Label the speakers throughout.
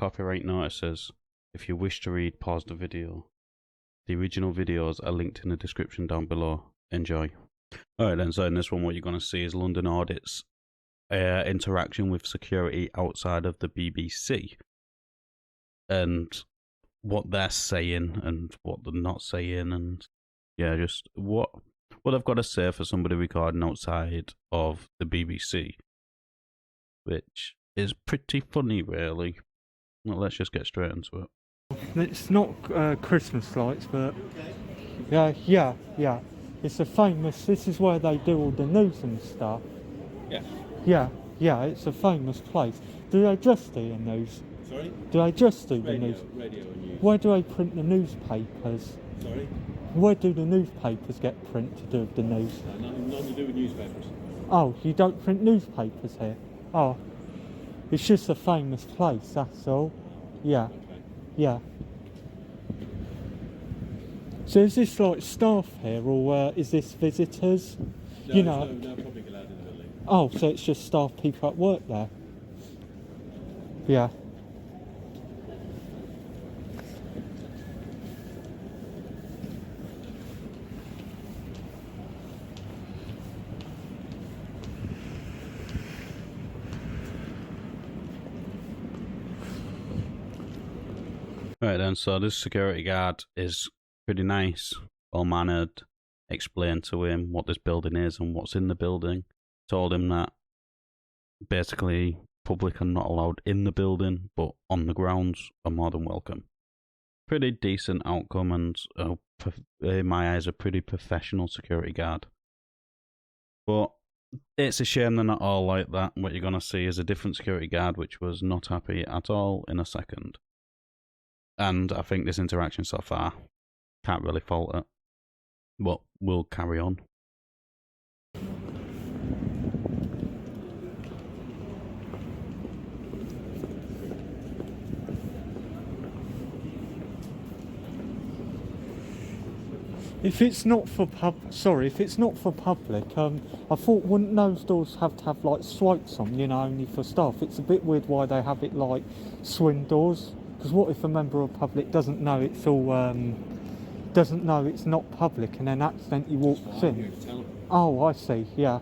Speaker 1: copyright notices. If you wish to read, pause the video. The original videos are linked in the description down below. Enjoy. Alright then, so in this one what you're going to see is London Audit's interaction with security outside of the BBC. And what they're saying and what they're not saying, and yeah, just what I've got to say for somebody recording outside of the BBC, which is pretty funny, really. Well, let's just get straight into it.
Speaker 2: It's not Christmas lights, but yeah. It's a famous. This is where they do all the news and stuff. Yeah. It's a famous place. Do they just do the news?
Speaker 3: Sorry?
Speaker 2: Do they just do the news?
Speaker 3: Radio and news.
Speaker 2: Where do they print the newspapers?
Speaker 3: Sorry?
Speaker 2: Where do the newspapers get print to do with the news?
Speaker 3: Nothing to do with newspapers.
Speaker 2: Oh, you don't print newspapers here? Oh, it's just a famous place, that's all. Yeah.
Speaker 3: Okay.
Speaker 2: Yeah. So is this like staff here, or is this visitors?
Speaker 3: No,
Speaker 2: You know.
Speaker 3: no public allowed in the building.
Speaker 2: Oh, so it's just staff, people at work there. Yeah.
Speaker 1: Right then, so this security guard is pretty nice, well-mannered, explained to him what this building is and what's in the building, told him that basically public are not allowed in the building, but on the grounds are more than welcome. Pretty decent outcome, and in my eyes, a pretty professional security guard. But it's a shame they're not all like that. What you're going to see is a different security guard which was not happy at all in a second. And I think this interaction so far, can't really fault it. But we'll carry on.
Speaker 2: If it's not for public, I thought wouldn't those doors have to have like swipes on, you know, only for staff? It's a bit weird why they have it like swing doors. Because what if a member of public doesn't know it's all, doesn't know it's not public and then accidentally walks in? Oh, I see, yeah.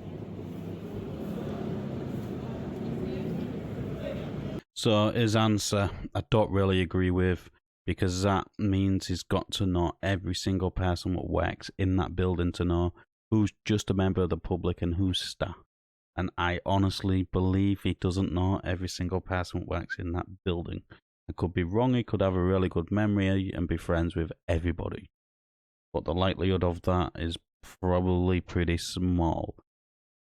Speaker 1: So his answer, I don't really agree with, because that means he's got to know every single person that works in that building to know who's just a member of the public and who's staff. And I honestly believe he doesn't know every single person that works in that building. I could be wrong, he could have a really good memory and be friends with everybody. But the likelihood of that is probably pretty small.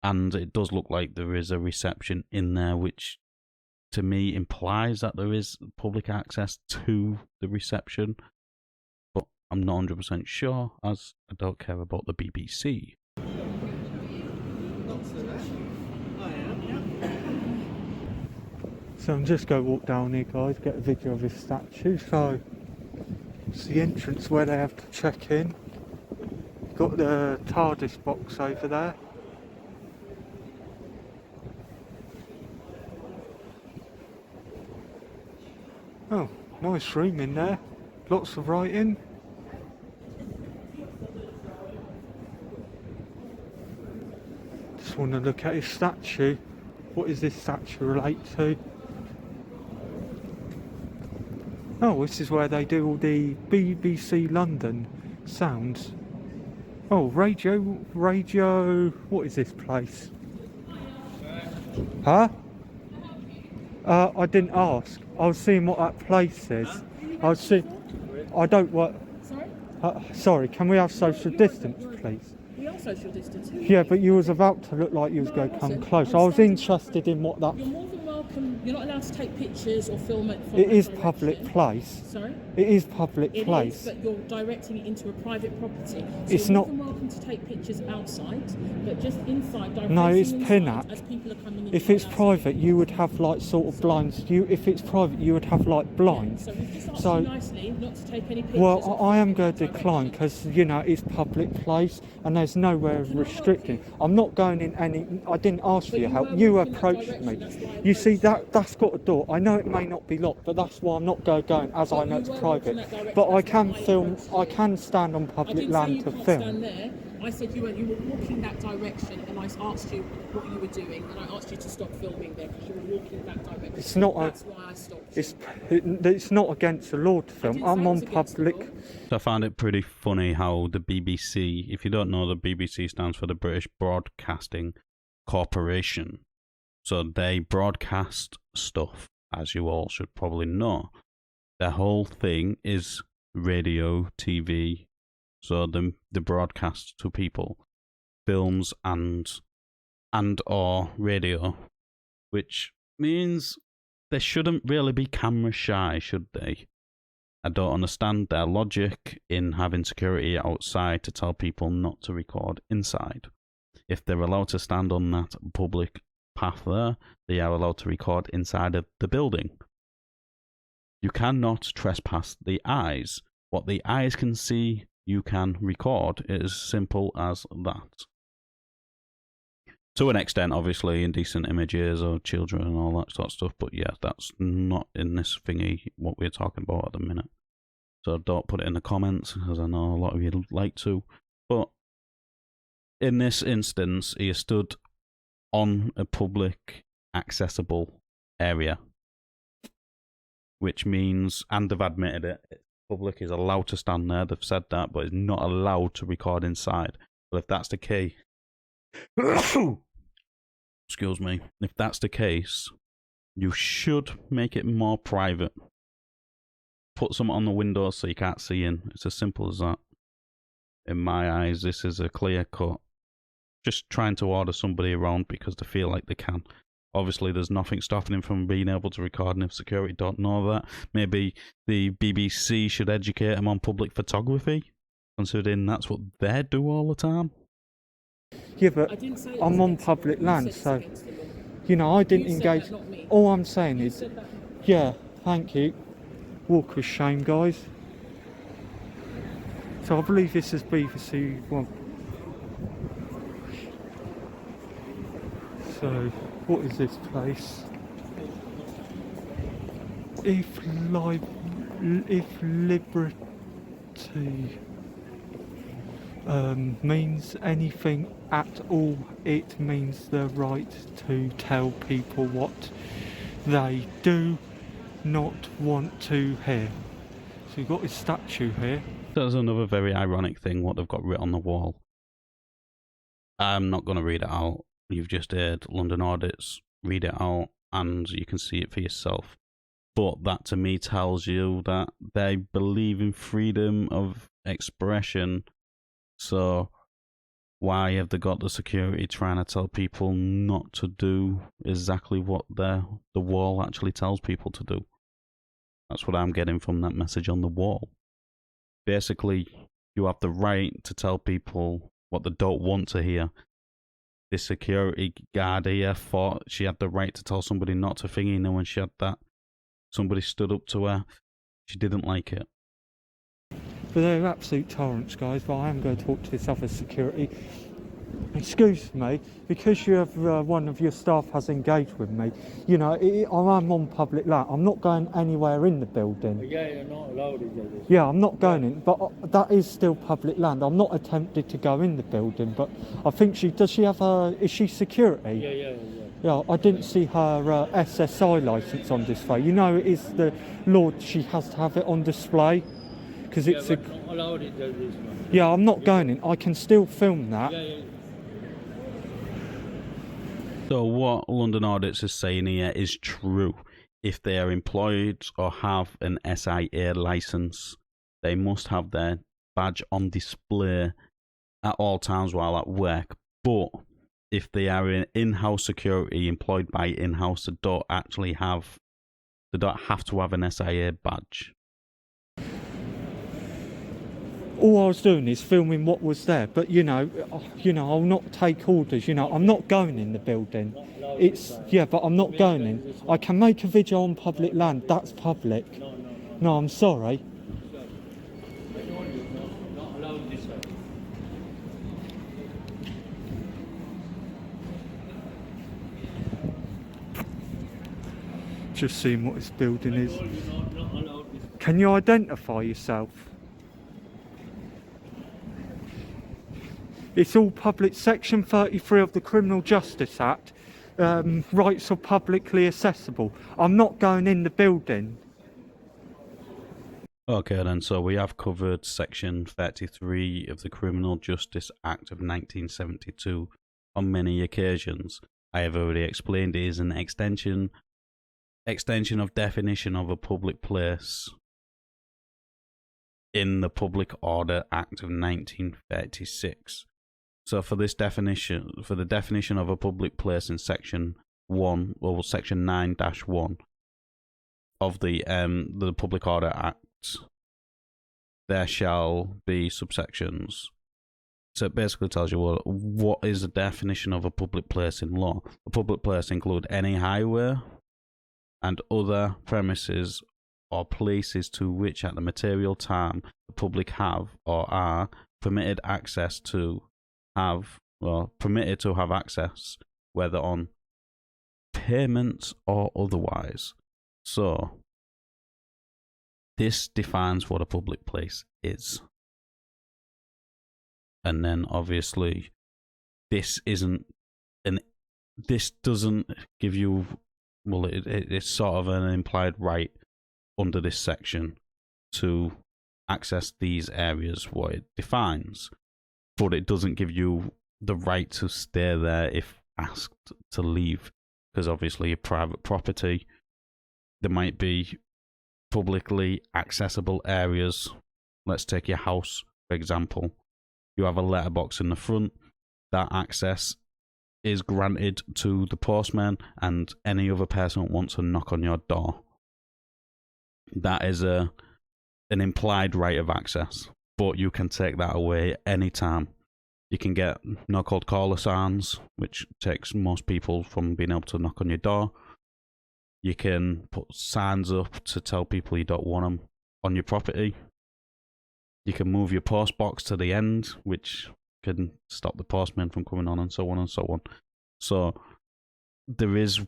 Speaker 1: And it does look like there is a reception in there, which to me implies that there is public access to the reception. But I'm not 100% sure, as I don't care about the BBC.
Speaker 2: So I'm just going to walk down here, guys, get a video of this statue. So it's the entrance where they have to check in. Got the TARDIS box over there. Oh, nice room in there. Lots of writing. Just want to look at his statue. What does this statue relate to? Oh, this is where they do all the BBC London sounds. Oh, radio, what is this place? Huh? I didn't ask. I was seeing what that place is. I don't work.
Speaker 4: Sorry?
Speaker 2: Sorry, can we have social distance, please?
Speaker 4: We are social distancing.
Speaker 2: Yeah, but you was about to look like you was going to come close. I was interested in what that...
Speaker 4: You're more than welcome. You're not allowed to take pictures or film it.
Speaker 2: It is public place.
Speaker 4: Sorry?
Speaker 2: It is public place.
Speaker 4: It is, but you're directing it into a private property. So
Speaker 2: It's
Speaker 4: you're
Speaker 2: not...
Speaker 4: more than welcome to take pictures outside, but just inside.
Speaker 2: No, it's
Speaker 4: pinac.
Speaker 2: pinac.
Speaker 4: As people are coming in.
Speaker 2: If it's private, you would have like sort of blinds. If it's private, you would have like blinds.
Speaker 4: So we've just asked
Speaker 2: So-
Speaker 4: you nicely not to take any pictures.
Speaker 2: Well, I am going to decline because, you know, it's public place and there's nowhere restricting. I'm not going in any... I didn't ask for
Speaker 4: But
Speaker 2: your
Speaker 4: you
Speaker 2: help.
Speaker 4: were
Speaker 2: You
Speaker 4: walking that
Speaker 2: approached
Speaker 4: direction,
Speaker 2: me.
Speaker 4: that's why I
Speaker 2: You see,
Speaker 4: approached
Speaker 2: that's got a door. I know it may not be locked, but that's why I'm not going as I know it's private. But I can film. I can stand on
Speaker 4: I
Speaker 2: public
Speaker 4: didn't say
Speaker 2: land
Speaker 4: you
Speaker 2: to
Speaker 4: can't
Speaker 2: film.
Speaker 4: stand there. I said you were walking that direction, and I asked you what you were doing, and I asked you to stop filming there because you were walking that direction.
Speaker 2: It's not.
Speaker 4: That's why I stopped you.
Speaker 2: It's not against the law to film.
Speaker 4: didn't say
Speaker 2: I'm
Speaker 4: it
Speaker 2: on
Speaker 4: was against the
Speaker 2: public.
Speaker 4: law.
Speaker 1: So I found it pretty funny how the BBC, if you don't know, the BBC stands for the British Broadcasting Corporation. So they broadcast stuff, as you all should probably know. Their whole thing is radio, TV, so the broadcast to people, films and or radio, which means they shouldn't really be camera shy, should they? I don't understand their logic in having security outside to tell people not to record inside. If they're allowed to stand on that public path there, they are allowed to record inside of the building. You cannot trespass the eyes. What the eyes can see, you can record. It is simple as that. To an extent, obviously, indecent images of children and all that sort of stuff, but yeah, that's not in this thingy what we're talking about at the minute. So don't put it in the comments, because I know a lot of you like to. But in this instance, he stood on a public, accessible area, which means, and they've admitted it, public is allowed to stand there, they've said that, but is not allowed to record inside. But if that's the case, excuse me, if that's the case, you should make it more private. Put something on the window so you can't see in. It's as simple as that. In my eyes, this is a clear cut. Just trying to order somebody around because they feel like they can. Obviously, there's nothing stopping him from being able to record, and if security don't know that, maybe the BBC should educate him on public photography, considering that's what they do all the time.
Speaker 2: Yeah, but
Speaker 4: I didn't say it was
Speaker 2: I'm on
Speaker 4: against the law.
Speaker 2: public
Speaker 4: You
Speaker 2: land,
Speaker 4: said it's
Speaker 2: so
Speaker 4: against the law.
Speaker 2: you know I didn't
Speaker 4: You said
Speaker 2: engage.
Speaker 4: that, not me.
Speaker 2: All I'm saying
Speaker 4: You
Speaker 2: is,
Speaker 4: said that.
Speaker 2: yeah, thank you. Walk with shame, guys. So I believe this is BBC One. So, what is this place? If liberty means anything at all, it means the right to tell people what they do not want to hear. So you've got this statue here.
Speaker 1: There's another very ironic thing, what they've got written on the wall. I'm not going to read it out. You've just heard London Audits, read it out, and you can see it for yourself. But that to me tells you that they believe in freedom of expression. So why have they got the security trying to tell people not to do exactly what the wall actually tells people to do? That's what I'm getting from that message on the wall. Basically, you have the right to tell people what they don't want to hear. This security guard here thought she had the right to tell somebody not to thingy, and when she had that, somebody stood up to her. She didn't like it.
Speaker 2: But they're absolute torrents, guys. But I am going to talk to this other security. Excuse me, because you have one of your staff has engaged with me. You know, I'm on public land. I'm not going anywhere in the building.
Speaker 3: Yeah, you're not allowed to do this.
Speaker 2: Yeah, I'm not going in, but that is still public land. I'm not attempted to go in the building, but I think is she security?
Speaker 3: Yeah.
Speaker 2: Yeah, I didn't see her SSI licence on display. You know, it is the law, she has to have it on display. Because it's
Speaker 3: but not allowed to do this one.
Speaker 2: Yeah, I'm not going in. I can still film that.
Speaker 3: Yeah.
Speaker 1: So what London Audits is saying here is true. If they are employed or have an SIA licence, they must have their badge on display at all times while at work. But if they are in-house security employed by in-house, they don't have to have an SIA badge.
Speaker 2: All I was doing is filming what was there, but you know, I'll not take orders. You know, I'm not going in the building. But I'm not going in. I can make a video on public land. That's public. No, I'm sorry.
Speaker 3: Not allowed this way.
Speaker 2: Just seeing what this building is.
Speaker 3: Not allowed this.
Speaker 2: Can you identify yourself? It's all public. Section 33 of the Criminal Justice Act. Rights are publicly accessible. I'm not going in the building.
Speaker 1: Okay, then, so we have covered Section 33 of the Criminal Justice Act of 1972 on many occasions. I have already explained it is an extension of definition of a public place in the Public Order Act of 1936. So for this definition, for the definition of a public place in Section 1, or Section 9-1 of the Public Order Act, there shall be subsections. So it basically tells you what is the definition of a public place in law. A public place include any highway and other premises or places to which at the material time the public have or are permitted to have access, whether on payments or otherwise. So this defines what a public place is. And then obviously this doesn't give you, well, it's sort of an implied right under this section to access these areas, what it defines, but it doesn't give you the right to stay there if asked to leave, because obviously your private property, there might be publicly accessible areas. Let's take your house, for example. You have a letterbox in the front. That access is granted to the postman and any other person that wants to knock on your door. That is an implied right of access, but you can take that away anytime. You can get no-called caller signs, which takes most people from being able to knock on your door. You can put signs up to tell people you don't want them on your property. You can move your post box to the end, which can stop the postman from coming on, and so on and so on. So this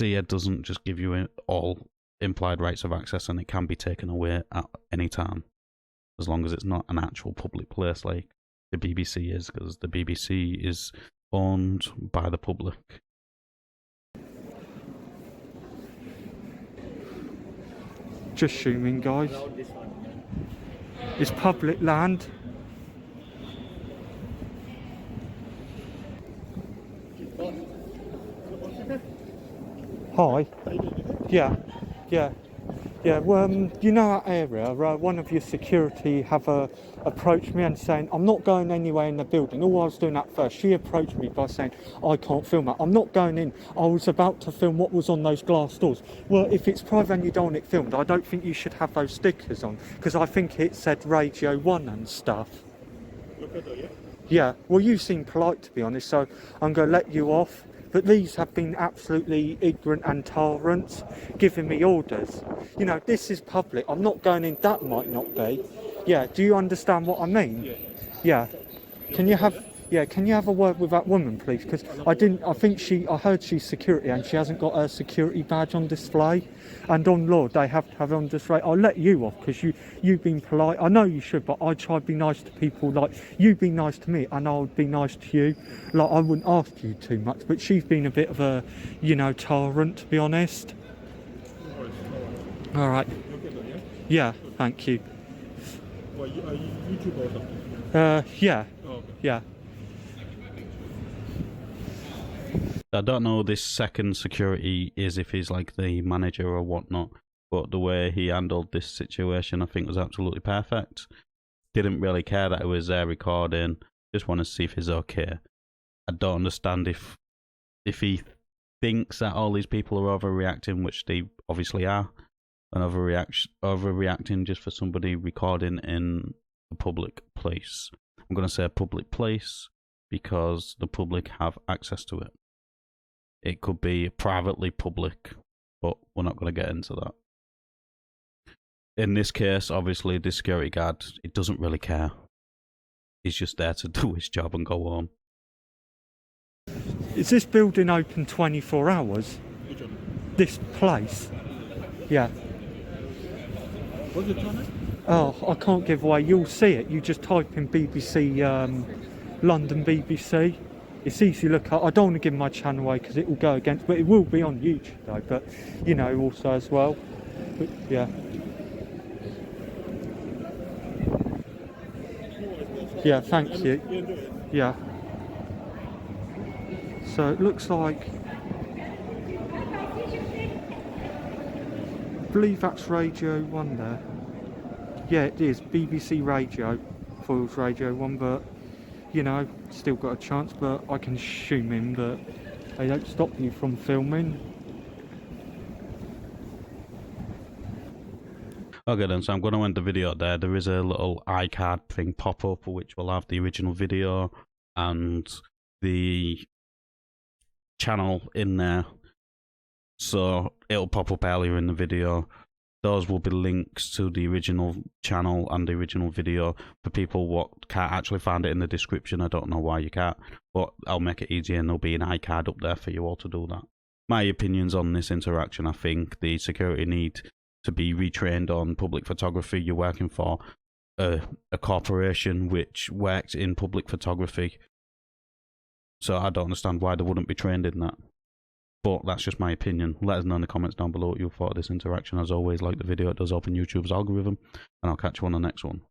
Speaker 1: here doesn't just give you all implied rights of access, and it can be taken away at any time, as long as it's not an actual public place like the BBC is, because the BBC is owned by the public.
Speaker 2: Just zooming, guys.
Speaker 3: Allowed this one.
Speaker 2: It's public land. Hi. Yeah. You know that area. One of your security have approached me and saying, I'm not going anywhere in the building. All I was doing at first, she approached me by saying, I can't film that. I'm not going in. I was about to film what was on those glass doors. Well, if it's private and you don't want it filmed, I don't think you should have those stickers on, because I think it said Radio 1 and stuff. Yeah, well, you seem polite, to be honest, so I'm going to let you off. But these have been absolutely ignorant and tolerant, giving me orders. You know, this is public. I'm not going in. That might not be. Yeah, do you understand what I mean? Yeah. Can you have a word with that woman, please? Because I heard she's security and she hasn't got her security badge on display. And on law, they have to have it on display. I'll let you off because you've been polite. I know you should, but I try to be nice to people. Like, you be nice to me and I would be nice to you. Like, I wouldn't ask you too much, but she's been a bit of a, tolerant, to be honest. All right. Yeah, thank you.
Speaker 5: Well, are you YouTube or something?
Speaker 2: Yeah.
Speaker 5: Oh, okay.
Speaker 2: Yeah.
Speaker 1: I don't know who this second security is, if he's like the manager or whatnot, but the way he handled this situation I think was absolutely perfect. Didn't really care that it was there recording, just wanted to see if he's okay. I don't understand if he thinks that all these people are overreacting, which they obviously are, and overreacting just for somebody recording in a public place. I'm going to say a public place because the public have access to it. It could be privately public, but we're not going to get into that. In this case, obviously, the security guard, it doesn't really care. He's just there to do his job and go home.
Speaker 2: Is this building open 24 hours?
Speaker 5: Which one?
Speaker 2: this place. Yeah.
Speaker 5: What's the channel?
Speaker 2: Oh, I can't give away. You'll see it. You just type in BBC, London BBC. It's easy to look up. I don't want to give my channel away because it will go against, but it will be on YouTube though. But you know, also as well. But, yeah. Yeah. Thank you. Yeah. So it looks like. I believe that's Radio 1 there. Yeah, it is BBC Radio, Foyle's Radio 1, but you know, still got a chance, but I can assume in that they don't stop you from filming.
Speaker 1: Okay then, so I'm going to end the video there. There is a little iCard thing pop up which will have the original video and the channel in there. So it'll pop up earlier in the video. Those will be links to the original channel and the original video for people what can't actually find it in the description. I don't know why you can't, but I'll make it easier and there'll be an iCard up there for you all to do that. My opinions on this interaction: I think the security need to be retrained on public photography. You're working for a corporation which works in public photography, so I don't understand why they wouldn't be trained in that. But that's just my opinion. Let us know in the comments down below what you thought of this interaction. As always, like the video, it does open YouTube's algorithm, and I'll catch you on the next one.